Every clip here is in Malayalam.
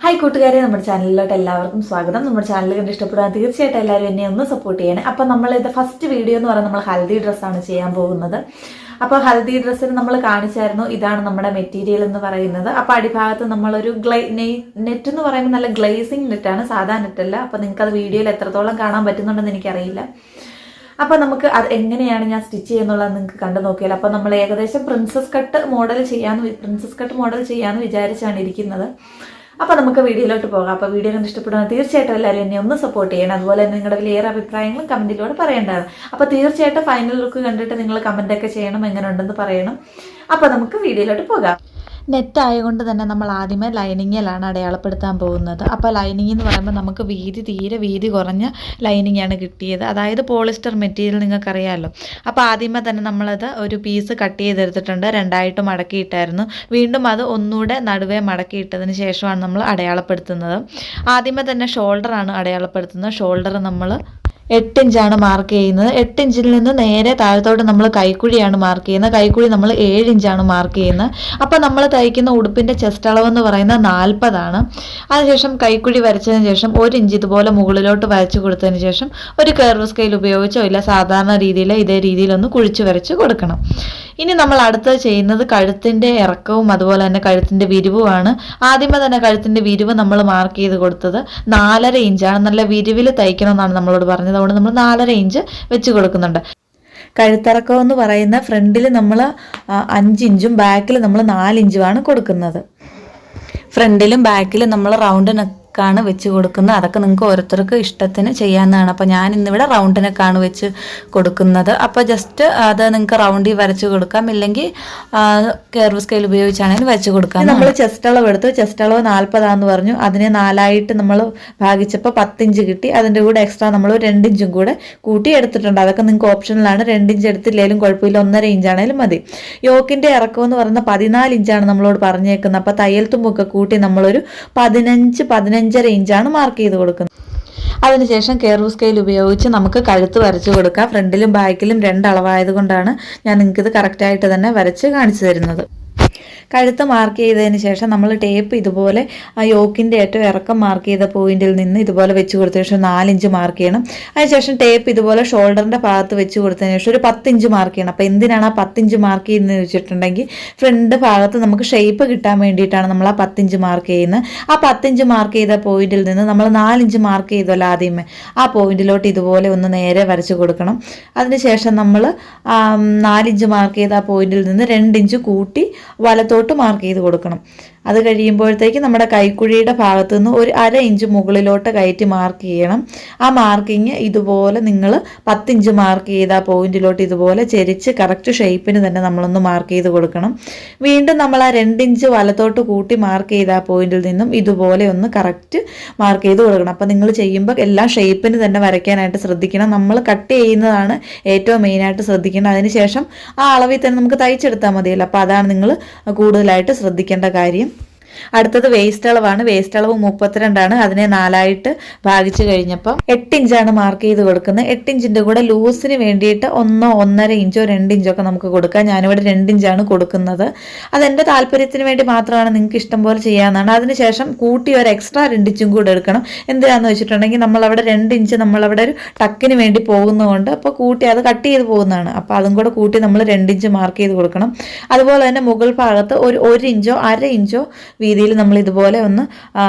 ഹായ് കൂട്ടുകാരെ, നമ്മുടെ ചാനലിലോട്ട് എല്ലാവർക്കും സ്വാഗതം. നമ്മുടെ ചാനൽ കണ്ട് ഇഷ്ടപ്പെടാൻ തീർച്ചയായിട്ടും എല്ലാവരും എന്നെ ഒന്ന് സപ്പോർട്ട് ചെയ്യണേ. അപ്പോൾ നമ്മളിത് ഫസ്റ്റ് വീഡിയോ എന്ന് പറയുന്നത് നമ്മൾ ഹൽദി ഡ്രസ്സാണ് ചെയ്യാൻ പോകുന്നത്. അപ്പോൾ ഹൽദി ഡ്രസ്സിന് നമ്മൾ കാണിച്ചായിരുന്നു, ഇതാണ് നമ്മുടെ മെറ്റീരിയൽ എന്ന് പറയുന്നത്. അപ്പോൾ അടിഭാഗത്ത് നമ്മളൊരു നെറ്റ് എന്ന് പറയുമ്പോൾ നല്ല ഗ്ലേസിങ് നെറ്റാണ്, സാധാ നെറ്റല്ല. അപ്പോൾ നിങ്ങൾക്കത് വീഡിയോയിൽ എത്രത്തോളം കാണാൻ പറ്റുന്നുണ്ടെന്ന് എനിക്കറിയില്ല. അപ്പോൾ നമുക്ക് അത് എങ്ങനെയാണ് ഞാൻ സ്റ്റിച്ച് ചെയ്യുന്നുള്ളത് നിങ്ങൾക്ക് കണ്ടു നോക്കിയാൽ. അപ്പോൾ നമ്മൾ ഏകദേശം പ്രിൻസസ് കട്ട് മോഡൽ ചെയ്യാമെന്ന് വിചാരിച്ചാണ് ഇരിക്കുന്നത്. അപ്പോൾ നമുക്ക് വീഡിയോയിലോട്ട് പോകാം. അപ്പോൾ വീഡിയോ കണ്ട് ഇഷ്ടപ്പെടുന്ന തീർച്ചയായിട്ടും എല്ലാവരും എന്നെ ഒന്ന് സപ്പോർട്ട് ചെയ്യണം. അതുപോലെ തന്നെ നിങ്ങളുടെ വലിയ അഭിപ്രായങ്ങളും കമൻറ്റിലൂടെ പറയേണ്ടതാണ്. അപ്പോൾ തീർച്ചയായിട്ടും ഫൈനൽ ലുക്ക് കണ്ടിട്ട് നിങ്ങൾ കമൻറ്റൊക്കെ ചെയ്യണം, എങ്ങനെ ഉണ്ടെന്ന് പറയണം. അപ്പോൾ നമുക്ക് വീഡിയോയിലോട്ട് പോകാം. നെറ്റ് ആയതുകൊണ്ട് തന്നെ നമ്മൾ ആദ്യമേ ലൈനിങ്ങിലാണ് അടയാളപ്പെടുത്താൻ പോകുന്നത്. അപ്പോൾ ലൈനിങ് എന്ന് പറയുമ്പോൾ നമുക്ക് തീരെ വീതി കുറഞ്ഞ ലൈനിങ്ങാണ് കിട്ടിയത്. അതായത് പോളിസ്റ്റർ മെറ്റീരിയൽ നിങ്ങൾക്കറിയാമല്ലോ. അപ്പോൾ ആദ്യമേ തന്നെ നമ്മളത് ഒരു പീസ് കട്ട് ചെയ്തെടുത്തിട്ടുണ്ട്, രണ്ടായിട്ട് മടക്കിയിട്ടായിരുന്നു. വീണ്ടും അത് ഒന്നുകൂടെ നടുവേ മടക്കിയിട്ടതിന് ശേഷമാണ് നമ്മൾ അടയാളപ്പെടുത്തുന്നത്. ആദ്യമേ തന്നെ ഷോൾഡറാണ് അടയാളപ്പെടുത്തുന്നത്. ഷോൾഡർ നമ്മൾ 8 ഇഞ്ചാണ് മാർക്ക് ചെയ്യുന്നത്. 8 ഇഞ്ചിൽ നിന്ന് നേരെ താഴത്തോട്ട് നമ്മൾ കൈക്കുഴിയാണ് മാർക്ക് ചെയ്യുന്നത്. കൈക്കുഴി നമ്മൾ 7 ഇഞ്ചാണ് മാർക്ക് ചെയ്യുന്നത്. അപ്പോൾ നമ്മൾ തയ്ക്കുന്ന ഉടുപ്പിൻ്റെ ചെസ്റ്റ് അളവെന്ന് പറയുന്നത് 40 അതിനുശേഷം കൈക്കുഴി വരച്ചതിന് ശേഷം 1 ഇഞ്ച് ഇതുപോലെ മുകളിലോട്ട് വരച്ച് കൊടുത്തതിന് ശേഷം ഒരു കർവ് സ്കെയിൽ ഉപയോഗിച്ചോ ഇല്ല സാധാരണ രീതിയിൽ ഇതേ രീതിയിലൊന്ന് കുഴിച്ച് വരച്ച് കൊടുക്കണം. ഇനി നമ്മൾ അടുത്തത് ചെയ്യുന്നത് കഴുത്തിൻ്റെ ഇറക്കവും അതുപോലെ തന്നെ കഴുത്തിൻ്റെ വിരിവുമാണ്. ആദ്യമേ തന്നെ കഴുത്തിൻ്റെ വിരിവ് നമ്മൾ മാർക്ക് ചെയ്ത് കൊടുത്തത് 4.5 ഇഞ്ചാണ്. നല്ല വിരിവിൽ തയ്ക്കണമെന്നാണ് നമ്മളോട് പറഞ്ഞത്. അതുകൊണ്ട് നമ്മൾ 4.5 ഇഞ്ച് വെച്ച് കൊടുക്കുന്നുണ്ട്. കഴുത്തിറക്കം എന്ന് പറയുന്ന ഫ്രണ്ടിൽ നമ്മൾ 5 ഇഞ്ചും ബാക്കിൽ നമ്മൾ 4 ഇഞ്ചുമാണ് കൊടുക്കുന്നത്. ഫ്രണ്ടിലും ബാക്കിലും നമ്മൾ റൗണ്ട് നെക്കാണ് വെച്ച് കൊടുക്കുന്നത്. അതൊക്കെ നിങ്ങൾക്ക് ഓരോരുത്തർക്ക് ഇഷ്ടത്തിന് ചെയ്യാവുന്നതാണ്. അപ്പോൾ ഞാൻ ഇന്നിവിടെ റൗണ്ട് നെക്കാണ് വെച്ച് കൊടുക്കുന്നത്. അപ്പോൾ ജസ്റ്റ് അത് നിങ്ങൾക്ക് റൗണ്ടിൽ വരച്ച് കൊടുക്കാം, ഇല്ലെങ്കിൽ കർവ് സ്കെയിൽ ഉപയോഗിച്ചാണെങ്കിൽ വെച്ച് കൊടുക്കാം. നമ്മൾ ചെസ്റ്റ് അളവ് എടുത്തു. ചെസ്റ്റ് അളവ് 40 പറഞ്ഞു. അതിനെ 4 നമ്മൾ ഭാഗിച്ചപ്പോൾ 10 ഇഞ്ച് കിട്ടി. അതിൻ്റെ കൂടെ എക്സ്ട്രാ നമ്മൾ 2 ഇഞ്ചും കൂടെ കൂട്ടി എടുത്തിട്ടുണ്ട്. അതൊക്കെ നിങ്ങൾക്ക് ഓപ്ഷനിലാണ്. 2 ഇഞ്ച് എടുത്തില്ലെങ്കിലും കുഴപ്പമില്ല, 1.5 ഇഞ്ചാണേലും മതി. യോക്കിൻ്റെ ഇറക്കം എന്ന് പറയുന്നത് 14 ഇഞ്ചാണ് നമ്മളോട് പറഞ്ഞേക്കുന്നത്. അപ്പോൾ തയ്യൽ തുമ്പൊക്കെ കൂട്ടി നമ്മളൊരു 15 ഇഞ്ചാണ് മാർക്ക് ചെയ്ത് കൊടുക്കുന്നത്. അതിനുശേഷം കർവ് സ്കെയിൽ ഉപയോഗിച്ച് നമുക്ക് കഴുത്ത് വരച്ച് കൊടുക്കാം. ഫ്രണ്ടിലും ബാക്കിലും 2 അളവായതുകൊണ്ടാണ് ഞാൻ നിങ്ങൾക്കിത് കറക്റ്റായിട്ട് തന്നെ വരച്ച് കാണിച്ചു തരുന്നത്. കഴുത്ത് മാർക്ക് ചെയ്തതിന് ശേഷം നമ്മൾ ടേപ്പ് ഇതുപോലെ ആ യോക്കിൻ്റെ ഏറ്റവും ഇറക്കം മാർക്ക് ചെയ്ത പോയിന്റിൽ നിന്ന് ഇതുപോലെ വെച്ച് കൊടുത്ത ശേഷം 4 ഇഞ്ച് മാർക്ക് ചെയ്യണം. അതിനുശേഷം ടേപ്പ് ഇതുപോലെ ഷോൾഡറിൻ്റെ ഭാഗത്ത് വെച്ച് കൊടുത്തതിന് ശേഷം ഒരു 10 ഇഞ്ച് മാർക്ക് ചെയ്യണം. അപ്പോൾ എന്തിനാണ് ആ 10 ഇഞ്ച് മാർക്ക് ചെയ്യുന്നതെന്ന് വെച്ചിട്ടുണ്ടെങ്കിൽ ഫ്രണ്ട് ഭാഗത്ത് നമുക്ക് ഷേപ്പ് കിട്ടാൻ വേണ്ടിയിട്ടാണ് നമ്മൾ ആ 10 ഇഞ്ച് മാർക്ക് ചെയ്യുന്നത്. ആ 10 ഇഞ്ച് മാർക്ക് ചെയ്ത പോയിന്റിൽ നിന്ന് നമ്മൾ 4 ഇഞ്ച് മാർക്ക് ചെയ്തല്ലോ ആദ്യമേ, ആ പോയിന്റിലോട്ട് ഇതുപോലെ ഒന്ന് നേരെ വരച്ച് കൊടുക്കണം. അതിനുശേഷം നമ്മൾ 4 ഇഞ്ച് മാർക്ക് ചെയ്ത ആ പോയിന്റിൽ നിന്ന് 2 ഇഞ്ച് കൂട്ടി വലത്തോട്ട് മാർക്ക് ചെയ്ത് കൊടുക്കണം. അത് കഴിയുമ്പോഴത്തേക്ക് നമ്മുടെ കൈക്കുഴിയുടെ ഭാഗത്തു നിന്ന് ഒരു 1/2 ഇഞ്ച് മുകളിലോട്ട് കയറ്റി മാർക്ക് ചെയ്യണം. ആ മാർക്കിങ് ഇതുപോലെ നിങ്ങൾ 10 ഇഞ്ച് മാർക്ക് ചെയ്ത ആ പോയിന്റിലോട്ട് ഇതുപോലെ ചെരിച്ച് കറക്റ്റ് ഷേപ്പിന് തന്നെ നമ്മളൊന്ന് മാർക്ക് ചെയ്ത് കൊടുക്കണം. വീണ്ടും നമ്മൾ ആ 2 ഇഞ്ച് വലത്തോട്ട് കൂട്ടി മാർക്ക് ചെയ്ത ആ പോയിന്റിൽ നിന്നും ഇതുപോലെ ഒന്ന് കറക്റ്റ് മാർക്ക് ചെയ്ത് കൊടുക്കണം. അപ്പോൾ നിങ്ങൾ ചെയ്യുമ്പോൾ എല്ലാം ഷേപ്പിന് തന്നെ വരയ്ക്കാനായിട്ട് ശ്രദ്ധിക്കണം. നമ്മൾ കട്ട് ചെയ്യുന്നതാണ് ഏറ്റവും മെയിനായിട്ട് ശ്രദ്ധിക്കേണ്ടത്. അതിനുശേഷം ആ അളവിൽ തന്നെ നമുക്ക് തയ്ച്ചെടുത്താൽ മതിയല്ലോ. അപ്പോൾ അതാണ് നിങ്ങൾ കൂടുതലായിട്ട് ശ്രദ്ധിക്കേണ്ട കാര്യം. അടുത്തത് വേസ്റ്റ് അളവാണ്. വേസ്റ്റ് അളവ് 32 അതിനെ 4 ഭാഗിച്ച് കഴിഞ്ഞപ്പോൾ 8 ഇഞ്ചാണ് മാർക്ക് ചെയ്ത് കൊടുക്കുന്നത്. 8 ഇഞ്ചിൻ്റെ കൂടെ ലൂസിന് വേണ്ടിയിട്ട് 1.5 ഇഞ്ചോ 2 ഇഞ്ചോ ഒക്കെ നമുക്ക് കൊടുക്കാം. ഞാനിവിടെ 2 ഇഞ്ചാണ് കൊടുക്കുന്നത്. അതെൻ്റെ താല്പര്യത്തിന് വേണ്ടി മാത്രമാണ്, നിങ്ങൾക്ക് ഇഷ്ടം പോലെ ചെയ്യാവുന്നതാണ്. അതിനുശേഷം കൂട്ടി ഒരു എക്സ്ട്രാ 2 ഇഞ്ചും കൂടെ എടുക്കണം. എന്തിനാന്ന് വെച്ചിട്ടുണ്ടെങ്കിൽ നമ്മളവിടെ 2 ഇഞ്ച് നമ്മളവിടെ ഒരു ടക്കിന് വേണ്ടി പോകുന്നതുകൊണ്ട് അപ്പോൾ കൂട്ടി അത് കട്ട് ചെയ്ത് പോകുന്നതാണ്. അപ്പോൾ അതും കൂടെ കൂട്ടി നമ്മൾ 2 ഇഞ്ച് മാർക്ക് ചെയ്ത് കൊടുക്കണം. അതുപോലെ തന്നെ മുകൾ ഭാഗത്ത് ഒരു 1 ഇഞ്ചോ 1/2 ഇഞ്ചോ രീതിയിൽ നമ്മൾ ഇതുപോലെ ഒന്ന്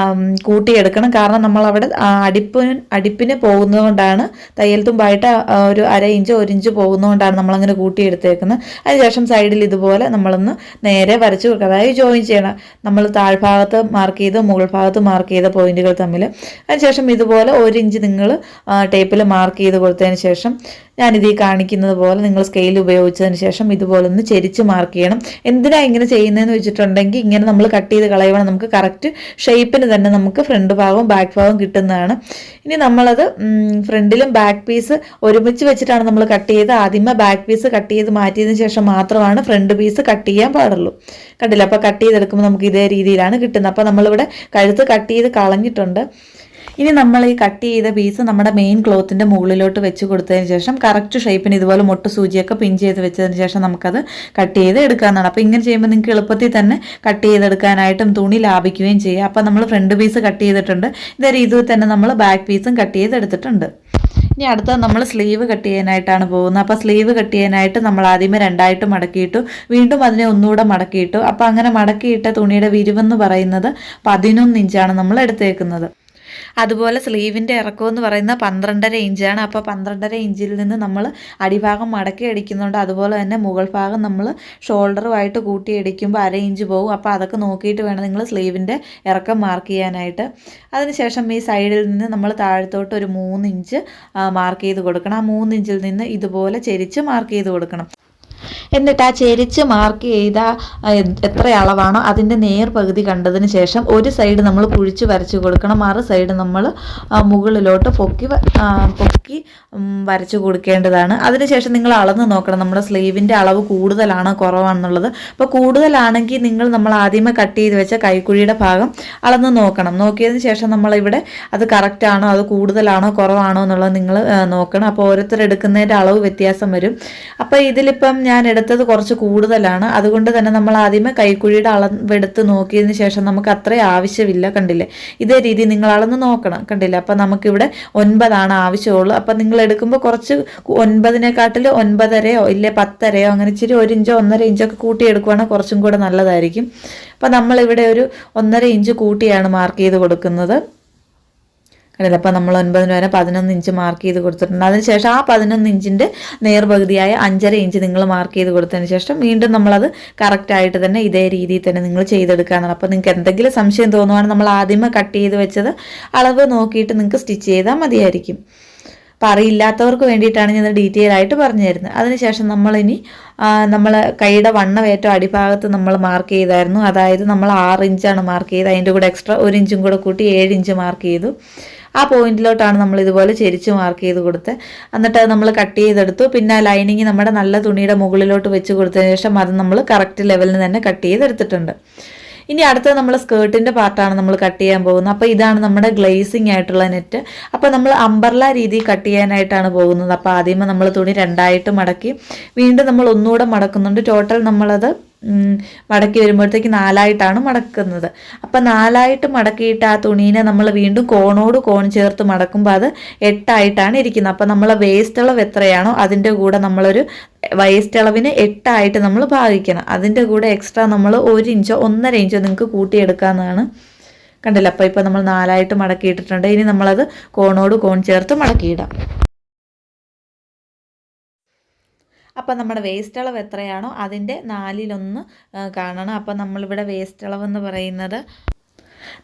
കൂട്ടിയെടുക്കണം. കാരണം നമ്മളവിടെ അടിപ്പിന് പോകുന്നത് കൊണ്ടാണ്, തയ്യൽ തുമ്പായിട്ട് ഒരു 1/2 ഇഞ്ചോ 1 ഇഞ്ച് പോകുന്നതുകൊണ്ടാണ് നമ്മളങ്ങനെ കൂട്ടിയെടുത്തേക്കുന്നത്. അതിനുശേഷം സൈഡിൽ ഇതുപോലെ നമ്മളൊന്ന് നേരെ വരച്ച് കൊടുക്കുക. അതായത് ജോയിൻ ചെയ്യണം. നമ്മൾ താഴ്ഭാഗത്ത് മാർക്ക് ചെയ്ത് മുകൾ ഭാഗത്ത് മാർക്ക് ചെയ്ത പോയിന്റുകൾ തമ്മിൽ. അതിനുശേഷം ഇതുപോലെ 1 ഇഞ്ച് നിങ്ങൾ ടേപ്പിൽ മാർക്ക് ചെയ്ത് കൊടുത്തതിന് ശേഷം ഞാനിത് ഈ കാണിക്കുന്നത് പോലെ നിങ്ങൾ സ്കെയിൽ ഉപയോഗിച്ചതിന് ശേഷം ഇതുപോലെ ഒന്ന് ചെരിച്ച് മാർക്ക് ചെയ്യണം. എന്തിനാണ് ഇങ്ങനെ ചെയ്യുന്നതെന്ന് വെച്ചിട്ടുണ്ടെങ്കിൽ ഇങ്ങനെ നമ്മൾ കട്ട് ചെയ്ത് കളയുമ്പോൾ നമുക്ക് കറക്റ്റ് ഷേപ്പിന് തന്നെ നമുക്ക് ഫ്രണ്ട് ഭാഗവും ബാക്ക് ഭാഗവും കിട്ടുന്നതാണ്. ഇനി നമ്മളത് ഫ്രണ്ടിലും ബാക്ക് പീസ് ഒരുമിച്ച് വെച്ചിട്ടാണ് നമ്മൾ കട്ട് ചെയ്ത് ആദ്യമേ ബാക്ക് പീസ് കട്ട് ചെയ്ത് മാറ്റിയതിന് ശേഷം മാത്രമാണ് ഫ്രണ്ട് പീസ് കട്ട് ചെയ്യാൻ പാടുള്ളൂ. കണ്ടില്ല? അപ്പോൾ കട്ട് ചെയ്തെടുക്കുമ്പോൾ നമുക്ക് ഇതേ രീതിയിലാണ് കിട്ടുന്നത്. അപ്പോൾ നമ്മളിവിടെ കഴുത്ത് കട്ട് ചെയ്ത് കളഞ്ഞിട്ടുണ്ട്. ഇനി നമ്മൾ ഈ കട്ട് ചെയ്ത പീസ് നമ്മുടെ മെയിൻ ക്ലോത്തിൻ്റെ മുകളിലോട്ട് വെച്ച് കൊടുത്തതിന് ശേഷം കറക്റ്റ് ഷേപ്പിന് ഇതുപോലെ മുട്ട് സൂചിയൊക്കെ പിൻ ചെയ്ത് വെച്ചതിന് ശേഷം നമുക്കത് കട്ട് ചെയ്ത് എടുക്കാവുന്നതാണ്. അപ്പോൾ ഇങ്ങനെ ചെയ്യുമ്പോൾ നിങ്ങൾക്ക് എളുപ്പത്തിൽ തന്നെ കട്ട് ചെയ്തെടുക്കാനായിട്ടും തുണി ലാഭിക്കുകയും ചെയ്യാം. അപ്പോൾ നമ്മൾ ഫ്രണ്ട് പീസ് കട്ട് ചെയ്തിട്ടുണ്ട്. ഇതേ രീതിയിൽ തന്നെ നമ്മൾ ബാക്ക് പീസും കട്ട് ചെയ്തെടുത്തിട്ടുണ്ട്. ഇനി അടുത്ത നമ്മൾ സ്ലീവ് കട്ട് ചെയ്യാനായിട്ടാണ് പോകുന്നത്. അപ്പോൾ സ്ലീവ് കട്ട് ചെയ്യാനായിട്ട് നമ്മൾ ആദ്യമേ രണ്ടായിട്ട് മടക്കിയിട്ടു, വീണ്ടും അതിനെ ഒന്നുകൂടെ മടക്കിയിട്ടു. അപ്പോൾ അങ്ങനെ മടക്കിയിട്ട തുണിയുടെ വിരിവെന്ന് പറയുന്നത് 11 ഇഞ്ചാണ് നമ്മൾ എടുത്തേക്കുന്നത്. അതുപോലെ സ്ലീവിൻ്റെ ഇറക്കം എന്ന് പറയുന്നത് 12.5 ഇഞ്ചാണ്. അപ്പോൾ 12.5 ഇഞ്ചിൽ നിന്ന് നമ്മൾ അടിഭാഗം മടക്കി അടിക്കുന്നുണ്ട്. അതുപോലെ തന്നെ മുകൾ ഭാഗം നമ്മൾ ഷോൾഡറുമായിട്ട് കൂട്ടി അടിക്കുമ്പോൾ 1/2 ഇഞ്ച് പോകും. അപ്പോൾ അതൊക്കെ നോക്കിയിട്ട് വേണം നിങ്ങൾ സ്ലീവിൻ്റെ ഇറക്കം മാർക്ക് ചെയ്യാനായിട്ട്. അതിനുശേഷം ഈ സൈഡിൽ നിന്ന് നമ്മൾ താഴത്തോട്ട് ഒരു 3 ഇഞ്ച് മാർക്ക് ചെയ്ത് കൊടുക്കണം. ആ 3 ഇഞ്ചിൽ നിന്ന് ഇതുപോലെ ചെരിച്ച് മാർക്ക് ചെയ്ത് കൊടുക്കണം. എന്നിട്ട് ആ ചെരിച്ച് മാർക്ക് ചെയ്ത എത്ര അളവാണോ അതിൻ്റെ നേർപകുതി കണ്ടതിന് ശേഷം ഒരു സൈഡ് നമ്മൾ കുഴിച്ച് വരച്ച് കൊടുക്കണം, മറു സൈഡ് നമ്മൾ മുകളിലോട്ട് പൊക്കി വരച്ച് കൊടുക്കേണ്ടതാണ്. അതിനുശേഷം നിങ്ങൾ അളന്ന് നോക്കണം നമ്മുടെ സ്ലീവിൻ്റെ അളവ് കൂടുതലാണോ കുറവാണെന്നുള്ളത്. അപ്പോൾ കൂടുതലാണെങ്കിൽ നമ്മൾ ആദ്യമേ കട്ട് ചെയ്ത് വെച്ച കൈക്കുഴിയുടെ ഭാഗം അളന്ന് നോക്കണം. നോക്കിയതിന് ശേഷം നമ്മളിവിടെ അത് കറക്റ്റാണോ അത് കൂടുതലാണോ കുറവാണോ എന്നുള്ളത് നിങ്ങൾ നോക്കണം. അപ്പോൾ ഓരോരുത്തർ എടുക്കുന്നതിൻ്റെ അളവ് വ്യത്യാസം വരും. അപ്പോൾ ഇതിലിപ്പം ഞാൻ എടുത്തത് കുറച്ച് കൂടുതലാണ്, അതുകൊണ്ട് തന്നെ നമ്മൾ ആദ്യമേ കൈക്കുഴിയുടെ അളവെടുത്ത് നോക്കിയതിന് ശേഷം നമുക്ക് അത്രയും ആവശ്യമില്ല. കണ്ടില്ലേ, ഇതേ രീതി നിങ്ങൾ അളന്ന് നോക്കണം. കണ്ടില്ലേ, അപ്പം നമുക്കിവിടെ 9 ആവശ്യമുള്ളൂ. അപ്പം നിങ്ങൾ എടുക്കുമ്പോൾ കുറച്ച് 9-നെക്കാട്ടിൽ 9.5 ഇല്ലേ 10.5 അങ്ങനെ ഇച്ചിരി 1 ഇഞ്ചോ 1.5 ഇഞ്ചൊക്കെ കൂട്ടിയെടുക്കുകയാണെങ്കിൽ കുറച്ചും കൂടെ നല്ലതായിരിക്കും. അപ്പം നമ്മളിവിടെ ഒരു 1.5 ഇഞ്ച് കൂട്ടിയാണ് മാർക്ക് ചെയ്ത് കൊടുക്കുന്നത്. കണ്ടില്ല, അപ്പോൾ നമ്മൾ 9 വരെ 11 ഇഞ്ച് മാർക്ക് ചെയ്ത് കൊടുത്തിട്ടുണ്ട്. അതിനുശേഷം ആ 11 ഇഞ്ചിൻ്റെ നേർപകുതിയായ 5.5 ഇഞ്ച് നിങ്ങൾ മാർക്ക് ചെയ്ത് കൊടുത്തതിന് ശേഷം വീണ്ടും നമ്മളത് കറക്റ്റായിട്ട് തന്നെ ഇതേ രീതിയിൽ തന്നെ നിങ്ങൾ ചെയ്തെടുക്കാനാണ്. അപ്പോൾ നിങ്ങൾക്ക് എന്തെങ്കിലും സംശയം തോന്നുവാണെങ്കിൽ നമ്മൾ ആദ്യമേ കട്ട് ചെയ്ത് വെച്ചത് അളവ് നോക്കിയിട്ട് നിങ്ങൾക്ക് സ്റ്റിച്ച് ചെയ്താൽ മതിയായിരിക്കും. അപ്പോൾ അറിയില്ലാത്തവർക്ക് വേണ്ടിയിട്ടാണ് ഞാൻ ഡീറ്റെയിൽ ആയിട്ട് പറഞ്ഞു തരുന്നത്. അതിനുശേഷം നമ്മളിനി നമ്മൾ കൈയുടെ വണ്ണമേറ്റവും അടിഭാഗത്ത് നമ്മൾ മാർക്ക് ചെയ്തായിരുന്നു. അതായത് നമ്മൾ 6 ഇഞ്ചാണ് മാർക്ക് ചെയ്ത്, അതിൻ്റെ കൂടെ എക്സ്ട്രാ 1 ഇഞ്ചും കൂടെ കൂട്ടി 7 ഇഞ്ച് മാർക്ക് ചെയ്തു. ആ പോയിന്റിലോട്ടാണ് നമ്മൾ ഇതുപോലെ ചെരിച്ച് മാർക്ക് ചെയ്ത് കൊടുത്ത് എന്നിട്ട് അത് നമ്മൾ കട്ട് ചെയ്തെടുത്തു. പിന്നെ ലൈനിങ് നമ്മുടെ നല്ല തുണിയുടെ മുകളിലോട്ട് വെച്ച് കൊടുത്തതിന് ശേഷം അത് നമ്മൾ കറക്റ്റ് ലെവലിന് തന്നെ കട്ട് ചെയ്തെടുത്തിട്ടുണ്ട്. ഇനി അടുത്തത് നമ്മൾ സ്കേർട്ടിൻ്റെ പാർട്ടാണ് നമ്മൾ കട്ട് ചെയ്യാൻ പോകുന്നത്. അപ്പോൾ ഇതാണ് നമ്മുടെ ഗ്ലേസിങ് ആയിട്ടുള്ള നെറ്റ്. അപ്പോൾ നമ്മൾ അംബർല രീതിയിൽ കട്ട് ചെയ്യാനായിട്ടാണ് പോകുന്നത്. അപ്പോൾ ആദ്യമേ നമ്മൾ തുണി 2 മടക്കി വീണ്ടും നമ്മൾ ഒന്നുകൂടെ മടക്കുന്നുണ്ട്. ടോട്ടൽ നമ്മളത് മടക്കി വരുമ്പോഴത്തേക്ക് 4 മടക്കുന്നത്. അപ്പം 4 മടക്കിയിട്ട് ആ തുണീനെ നമ്മൾ വീണ്ടും കോണോട് കോൺ ചേർത്ത് മടക്കുമ്പോൾ അത് 8 ഇരിക്കുന്നത്. അപ്പം നമ്മളെ വേസ്റ്റ് അളവ് എത്രയാണോ അതിൻ്റെ കൂടെ നമ്മളൊരു വേസ്റ്റ് അളവിന് 8 നമ്മൾ ഭാഗിക്കണം. അതിൻ്റെ കൂടെ എക്സ്ട്രാ നമ്മൾ 1 ഇഞ്ചോ 1.5 ഇഞ്ചോ നിങ്ങൾക്ക് കൂട്ടിയെടുക്കാവുന്നതാണ്. കണ്ടില്ല, അപ്പോൾ ഇപ്പോൾ നമ്മൾ 4 മടക്കിയിട്ടിട്ടുണ്ട്. ഇനി നമ്മളത് കോണോട് കോൺ ചേർത്ത് മടക്കിയിടാം. അപ്പം നമ്മുടെ വേസ്റ്റ് അളവ് എത്രയാണോ അതിൻ്റെ 4/1 കാണണം. അപ്പം നമ്മളിവിടെ വേസ്റ്റ് അളവെന്ന് പറയുന്നത്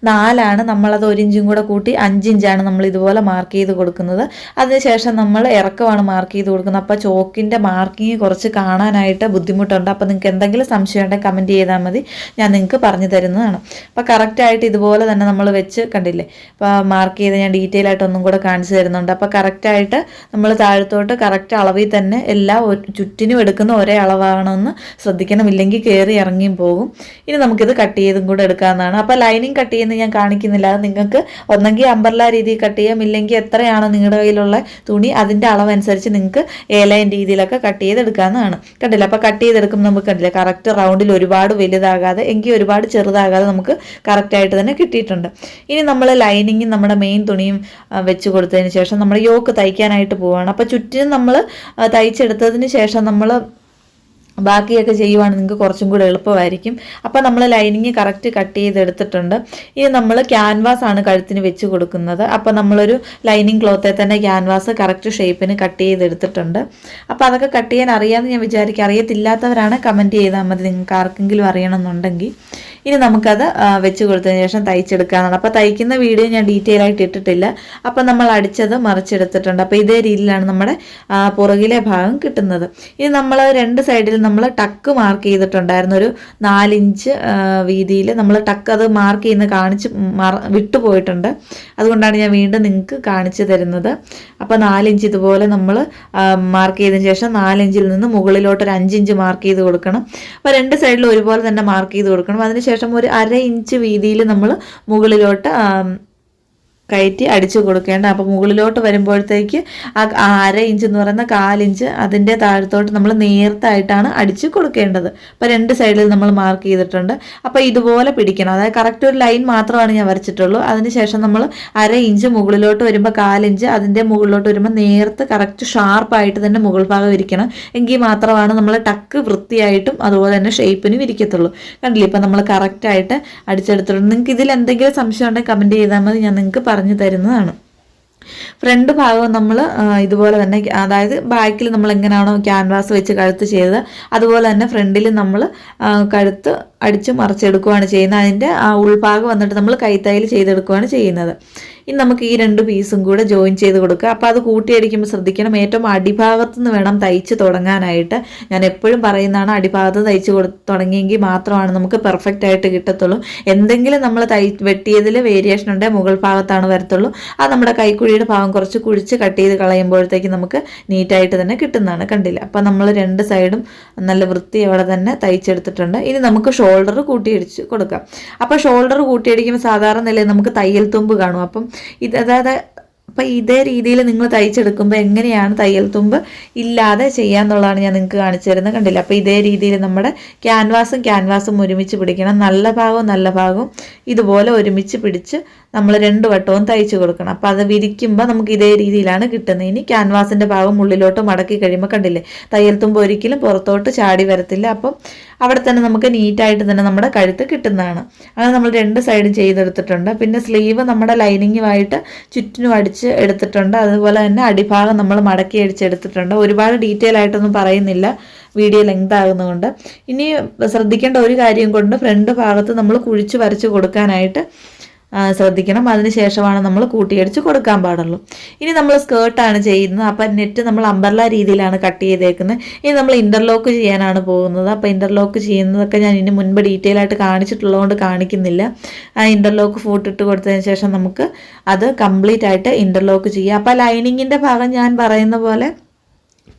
4 നമ്മളത് 1 ഇഞ്ചും കൂടെ കൂട്ടി 5 ഇഞ്ചാണ് നമ്മൾ ഇതുപോലെ മാർക്ക് ചെയ്ത് കൊടുക്കുന്നത്. അതിനുശേഷം നമ്മൾ ഇറക്കമാണ് മാർക്ക് ചെയ്ത് കൊടുക്കുന്നത്. അപ്പോൾ ചോക്കിൻ്റെ മാർക്കിങ് കുറച്ച് കാണാനായിട്ട് ബുദ്ധിമുട്ടുണ്ട്. അപ്പോൾ നിങ്ങൾക്ക് എന്തെങ്കിലും സംശയം ഉണ്ടെങ്കിൽ കമൻറ്റ് ചെയ്താൽ മതി, ഞാൻ നിങ്ങൾക്ക് പറഞ്ഞു തരുന്നതാണ്. അപ്പോൾ കറക്റ്റായിട്ട് ഇതുപോലെ തന്നെ നമ്മൾ വെച്ച് കണ്ടില്ലേ, അപ്പോൾ മാർക്ക് ചെയ്ത് ഞാൻ ഡീറ്റെയിൽ ആയിട്ട് ഒന്നും കൂടെ കാണിച്ചു തരുന്നുണ്ട്. അപ്പോൾ കറക്റ്റായിട്ട് നമ്മൾ താഴത്തോട്ട് കറക്റ്റ് അളവിൽ തന്നെ എല്ലാ ചുറ്റിനും എടുക്കുന്ന ഒരേ അളവാണെന്ന് ശ്രദ്ധിക്കണം, ഇല്ലെങ്കിൽ കയറി ഇറങ്ങിയും പോകും. ഇനി നമുക്കിത് കട്ട് ചെയ്തും കൂടെ എടുക്കാവുന്നതാണ്. അപ്പോൾ ലൈനിങ് കട്ട് ചെയ്യുന്ന ഞാൻ കാണിക്കുന്നില്ല. അത് നിങ്ങൾക്ക് ഒന്നെങ്കിൽ അംബർല രീതിയിൽ കട്ട് ചെയ്യാം, ഇല്ലെങ്കിൽ എത്രയാണോ നിങ്ങളുടെ കയ്യിലുള്ള തുണി അതിൻ്റെ അളവനുസരിച്ച് നിങ്ങൾക്ക് ലൈൻ രീതിയിലൊക്കെ കട്ട് ചെയ്തെടുക്കാവുന്നതാണ്. കണ്ടില്ല, അപ്പോൾ കട്ട് ചെയ്തെടുക്കുമ്പോൾ നമുക്ക് കണ്ടില്ല കറക്റ്റ് റൗണ്ടിൽ ഒരുപാട് വലുതാകാതെ എങ്കിൽ ഒരുപാട് ചെറുതാകാതെ നമുക്ക് കറക്റ്റായിട്ട് തന്നെ കിട്ടിയിട്ടുണ്ട്. ഇനി നമ്മൾ ലൈനിങ്ങും നമ്മുടെ മെയിൻ തുണിയും വെച്ച് കൊടുത്തതിന് ശേഷം നമ്മൾ യോക്ക് തയ്ക്കാനായിട്ട് പോവുകയാണ്. അപ്പോൾ ചുറ്റിനും നമ്മൾ തയ്ച്ചെടുത്തതിന് ശേഷം നമ്മൾ ബാക്കിയൊക്കെ ചെയ്യുവാണെങ്കിൽ നിങ്ങൾക്ക് കുറച്ചും കൂടെ എളുപ്പമായിരിക്കും. അപ്പോൾ നമ്മൾ ലൈനിങ് കറക്റ്റ് കട്ട് ചെയ്തെടുത്തിട്ടുണ്ട്. ഇനി നമ്മൾ ക്യാൻവാസ് ആണ് കഴുത്തിന് വെച്ച് കൊടുക്കുന്നത്. അപ്പോൾ നമ്മളൊരു ലൈനിങ് ക്ലോത്തെ തന്നെ ക്യാൻവാസ് കറക്റ്റ് ഷേപ്പിന് കട്ട് ചെയ്തെടുത്തിട്ടുണ്ട്. അപ്പോൾ അതൊക്കെ കട്ട് ചെയ്യാൻ അറിയാമെന്ന് ഞാൻ വിചാരിക്കും. അറിയത്തില്ലാത്തവരാണ് കമൻറ്റ് ചെയ്താൽ മതി, നിങ്ങൾക്ക് ആർക്കെങ്കിലും അറിയണമെന്നുണ്ടെങ്കിൽ. ഇനി നമുക്കത് വെച്ച് കൊടുത്തതിന് ശേഷം തയ്ച്ചെടുക്കാനാണ്. അപ്പോൾ തയ്ക്കുന്ന വീഡിയോ ഞാൻ ഡീറ്റെയിൽ ആയിട്ട് ഇട്ടിട്ടില്ല. അപ്പോൾ നമ്മൾ അടിച്ചത് മറിച്ചെടുത്തിട്ടുണ്ട്. അപ്പോൾ ഇതേ രീതിയിലാണ് നമ്മുടെ പുറകിലെ ഭാഗം കിട്ടുന്നത്. ഇനി നമ്മൾ 2 സൈഡിൽ നമ്മൾ ടക്ക് മാർക്ക് ചെയ്തിട്ടുണ്ടായിരുന്നു. ഒരു 4 ഇഞ്ച് വീതിയിൽ നമ്മൾ ടക്ക് അത് മാർക്ക് ചെയ്യുന്ന കാണിച്ച് വിട്ടുപോയിട്ടുണ്ട്. അതുകൊണ്ടാണ് ഞാൻ വീണ്ടും നിങ്ങൾക്ക് കാണിച്ചു തരുന്നത്. അപ്പോൾ 4 ഇഞ്ച് ഇതുപോലെ നമ്മൾ മാർക്ക് ചെയ്തതിന് ശേഷം 4 ഇഞ്ചിൽ നിന്ന് മുകളിലോട്ട് ഒരു 5 ഇഞ്ച് മാർക്ക് ചെയ്ത് കൊടുക്കണം. അപ്പോൾ 2 സൈഡിലും ഒരുപോലെ തന്നെ മാർക്ക് ചെയ്ത് കൊടുക്കണം. അതിനുശേഷം ഒരു 1/2 ഇഞ്ച് വീതിയിൽ നമ്മൾ മുകളിലോട്ട് കയറ്റി അടിച്ചു കൊടുക്കേണ്ട. അപ്പോൾ മുകളിലോട്ട് വരുമ്പോഴത്തേക്ക് ആ 1/2 ഇഞ്ച് എന്ന് പറയുന്ന 1/4 ഇഞ്ച് അതിൻ്റെ താഴത്തോട്ട് നമ്മൾ നേർത്തായിട്ടാണ് അടിച്ചു കൊടുക്കേണ്ടത്. അപ്പോൾ 2 സൈഡിൽ നമ്മൾ മാർക്ക് ചെയ്തിട്ടുണ്ട്. അപ്പോൾ ഇതുപോലെ പിടിക്കണം, അതായത് കറക്റ്റ് ഒരു ലൈൻ മാത്രമാണ് ഞാൻ വരച്ചിട്ടുള്ളൂ. അതിനുശേഷം നമ്മൾ 1/2 ഇഞ്ച് മുകളിലോട്ട് വരുമ്പോൾ 1/4 ഇഞ്ച് അതിൻ്റെ മുകളിലോട്ട് വരുമ്പോൾ നേർത്ത് കറക്റ്റ് ഷാർപ്പായിട്ട് തന്നെ മുകൾ ഭാഗം ഇരിക്കണം. എങ്കിൽ മാത്രമാണ് നമ്മൾ ടക്ക് വൃത്തിയായിട്ടും അതുപോലെ തന്നെ ഷേപ്പിനും ഇരിക്കത്തുള്ളൂ. കണ്ടില്ലേ, ഇപ്പം നമ്മൾ കറക്റ്റായിട്ട് അടിച്ചെടുത്തിട്ടുണ്ട്. നിങ്ങൾക്ക് ഇതിൽ എന്തെങ്കിലും സംശയം ഉണ്ടെങ്കിൽ കമൻറ്റ് ചെയ്താൽ മതി, ഞാൻ നിങ്ങൾക്ക് പറഞ്ഞു തരുന്നതാണ്. ഫ്രണ്ട് ഭാഗവും നമ്മൾ ഇതുപോലെ തന്നെ, അതായത് ബാക്കിൽ നമ്മൾ എങ്ങനെയാണോ ക്യാൻവാസ് വെച്ച് കഴുത്ത് ചെയ്തത് അതുപോലെ തന്നെ ഫ്രണ്ടിൽ നമ്മൾ കഴുത്ത് അടിച്ച് മറിച്ചെടുക്കുകയാണ് ചെയ്യുന്നത്. അതിൻ്റെ ആ ഉൾഭാഗം വന്നിട്ട് നമ്മൾ കൈത്തയ്യൽ ചെയ്തെടുക്കുകയാണ് ചെയ്യുന്നത്. ഇനി നമുക്ക് ഈ 2 പീസും കൂടെ ജോയിൻ ചെയ്ത് കൊടുക്കുക. അപ്പോൾ അത് കൂട്ടിയടിക്കുമ്പോൾ ശ്രദ്ധിക്കണം, ഏറ്റവും അടിഭാഗത്ത് നിന്ന് വേണം തയ്ച്ച് തുടങ്ങാനായിട്ട്. ഞാൻ എപ്പോഴും പറയുന്നതാണ്, അടിഭാഗത്ത് തയ്ച്ച് തുടങ്ങിയെങ്കിൽ മാത്രമാണ് നമുക്ക് പെർഫെക്റ്റ് ആയിട്ട് കിട്ടത്തുള്ളൂ. എന്തെങ്കിലും നമ്മൾ വെട്ടിയതിൽ വേരിയേഷൻ ഉണ്ടെങ്കിൽ മുകൾ ഭാഗത്താണ് വരത്തുള്ളൂ. അത് നമ്മുടെ കൈക്കുഴിയുടെ ഭാഗം കുറച്ച് കുഴിച്ച് കട്ട് ചെയ്ത് കളയുമ്പോഴത്തേക്ക് നമുക്ക് നീറ്റായിട്ട് തന്നെ കിട്ടുന്നതാണ്. കണ്ടില്ല, അപ്പോൾ നമ്മൾ 2 സൈഡും നല്ല വൃത്തിയോടെ തന്നെ തയ്ച്ചെടുത്തിട്ടുണ്ട്. ഇനി നമുക്ക് ഷോൾഡർ കൂട്ടിയടിച്ച് കൊടുക്കാം. അപ്പോൾ ഷോൾഡർ കൂട്ടിയടിക്കുമ്പോൾ സാധാരണ നിലയിൽ നമുക്ക് തയ്യൽ തുമ്പ് കാണും. അപ്പം അതായത് അപ്പം ഇതേ രീതിയിൽ നിങ്ങൾ തയ്ച്ചെടുക്കുമ്പോൾ എങ്ങനെയാണ് തയ്യൽ തുമ്പ് ഇല്ലാതെ ചെയ്യാന്നുള്ളതാണ് ഞാൻ നിങ്ങൾക്ക് കാണിച്ചു തരുന്നത്. കണ്ടില്ല, അപ്പോൾ ഇതേ രീതിയിൽ നമ്മുടെ ക്യാൻവാസും ഒരുമിച്ച് പിടിക്കണം. നല്ല ഭാഗവും ഇതുപോലെ ഒരുമിച്ച് പിടിച്ച് നമ്മൾ 2 വട്ടവും തയ്ച്ചു കൊടുക്കണം. അപ്പോൾ അത് വിരിക്കുമ്പോൾ നമുക്ക് ഇതേ രീതിയിലാണ് കിട്ടുന്നത്. ഇനി ക്യാൻവാസിൻ്റെ ഭാഗം ഉള്ളിലോട്ട് മടക്കി കഴിയുമ്പോൾ കണ്ടില്ലേ, തയ്യൽ തുമ്പ് ഒരിക്കലും പുറത്തോട്ട് ചാടി വരത്തില്ല. അപ്പം അവിടെ തന്നെ നമുക്ക് നീറ്റായിട്ട് തന്നെ നമ്മുടെ കഴുത്ത് കിട്ടുന്നതാണ്. അങ്ങനെ നമ്മൾ 2 സൈഡും ചെയ്തെടുത്തിട്ടുണ്ട്. പിന്നെ സ്ലീവ് നമ്മുടെ ലൈനിങ്ങുമായിട്ട് ചുറ്റിനും അടിച്ച് എടുത്തിട്ടുണ്ട്. അതുപോലെ തന്നെ അടിഭാഗം നമ്മൾ മടക്കി അടിച്ചെടുത്തിട്ടുണ്ട്. ഒരുപാട് ഡീറ്റെയിൽ ആയിട്ടൊന്നും പറയുന്നില്ല, വീഡിയോ ലെങ്ത് ആകുന്നതുകൊണ്ട്. ഇനി ശ്രദ്ധിക്കേണ്ട ഒരു കാര്യം കൊണ്ട് ഫ്രണ്ട് ഭാഗത്ത് നമ്മൾ കുഴിച്ച് വരച്ച് കൊടുക്കാനായിട്ട് ശ്രദ്ധിക്കണം. അതിനുശേഷമാണ് നമ്മൾ കൂട്ടിയടിച്ച് കൊടുക്കാൻ പാടുള്ളൂ. ഇനി നമ്മൾ സ്കേർട്ടാണ് ചെയ്യുന്നത്. അപ്പം നെറ്റ് നമ്മൾ അംബർല രീതിയിലാണ് കട്ട് ചെയ്തേക്കുന്നത്. ഇനി നമ്മൾ ഇൻ്റർലോക്ക് ചെയ്യാനാണ് പോകുന്നത്. അപ്പോൾ ഇൻ്റർലോക്ക് ചെയ്യുന്നതൊക്കെ ഞാൻ ഇനി മുൻപ് ഡീറ്റെയിൽ ആയിട്ട് കാണിച്ചിട്ടുള്ളതുകൊണ്ട് കാണിക്കുന്നില്ല. ആ ഇൻ്റർലോക്ക് ഫൂട്ടിട്ട് കൊടുത്തതിന് ശേഷം നമുക്ക് അത് കംപ്ലീറ്റ് ആയിട്ട് ഇൻ്റർലോക്ക് ചെയ്യാം. അപ്പോൾ ലൈനിങ്ങിൻ്റെ ഭാഗം ഞാൻ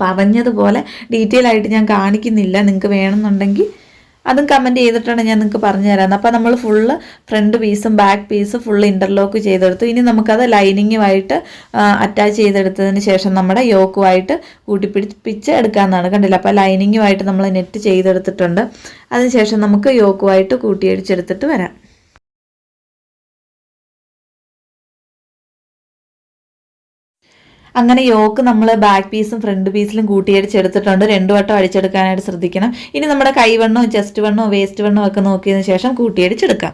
പറഞ്ഞതുപോലെ ഡീറ്റെയിൽ ആയിട്ട് ഞാൻ കാണിക്കുന്നില്ല. നിങ്ങൾക്ക് വേണമെന്നുണ്ടെങ്കിൽ അതും കമൻറ്റ് ചെയ്തിട്ടാണ് ഞാൻ നിങ്ങൾക്ക് പറഞ്ഞു തരാം. അപ്പോൾ നമ്മൾ ഫുള്ള് ഫ്രണ്ട് പീസും ബാക്ക് പീസും ഫുള്ള് ഇൻ്റർലോക്ക് ചെയ്തെടുത്തു. ഇനി നമുക്കത് ലൈനിങ്ങുമായിട്ട് അറ്റാച്ച് ചെയ്തെടുത്തതിന് ശേഷം നമ്മുടെ യോക്കുമായിട്ട് കൂട്ടിപ്പിടിപ്പിച്ച് എടുക്കാമെന്നാണ്. കണ്ടില്ല, അപ്പോൾ ലൈനിങ്ങുമായിട്ട് നമ്മൾ നെറ്റ് ചെയ്തെടുത്തിട്ടുണ്ട്. അതിനുശേഷം നമുക്ക് യോക്കുമായിട്ട് കൂട്ടിയടിച്ചെടുത്തിട്ട് വരാം. അങ്ങനെ യോക്ക് നമ്മൾ ബാക്ക് പീസും ഫ്രണ്ട് പീസിലും കൂട്ടിയടിച്ചെടുത്തിട്ടുണ്ട്. 2 വട്ടം അടിച്ചെടുക്കാനായിട്ട് ശ്രദ്ധിക്കണം. ഇനി നമ്മുടെ കൈവണ്ണോ ചെസ്റ്റ് വണ്ണോ വേസ്റ്റ് വണ്ണോ ഒക്കെ നോക്കിയതിന് ശേഷം കൂട്ടിയടിച്ചെടുക്കാം.